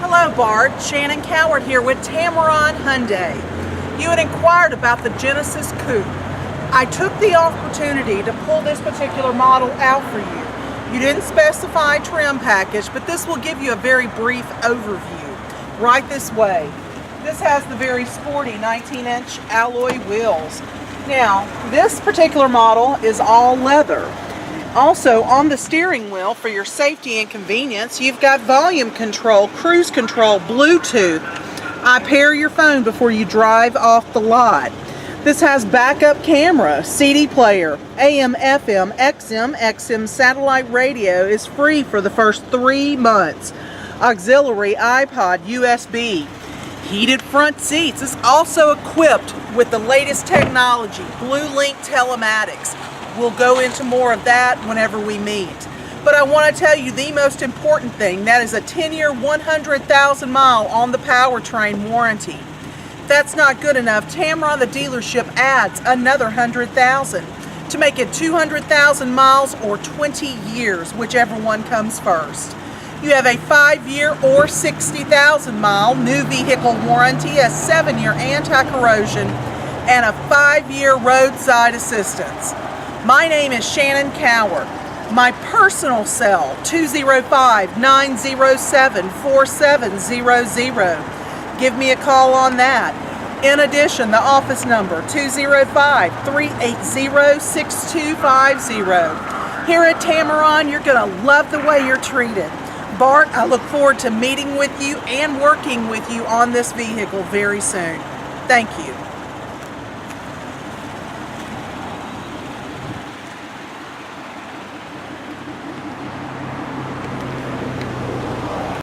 Hello Bart, Shannon Coward here with Tameron Hyundai. You had inquired about the Genesis Coupe. I took the opportunity to pull this particular model out for you. You didn't specify trim package, but this will give you a very brief overview. Right this way. This has the very sporty 19-inch alloy wheels. Now, this particular model is all leather. Also, on the steering wheel, for your safety and convenience, you've got volume control, cruise control, Bluetooth. I pair your phone before you drive off the lot. This has backup camera, CD player, AM, FM, XM satellite radio is free for the first 3 months. Auxiliary iPod, USB. Heated front seats. It's also equipped with the latest technology, Blue Link telematics. We'll go into more of that whenever we meet. But I want to tell you the most important thing, that is a 10-year, 100,000-mile on the powertrain warranty. If that's not good enough, Tameron the dealership adds another 100,000 to make it 200,000 miles or 20 years, whichever one comes first. You have a 5-year or 60,000-mile new vehicle warranty, a 7-year anti-corrosion, and a 5-year roadside assistance. My name is Shannon Coward. My personal cell, 205-907-4700. Give me a call on that. In addition, the office number, 205-380-6250. Here at Tameron, you're going to love the way you're treated. Bart, I look forward to meeting with you and working with you on this vehicle very soon. Thank you.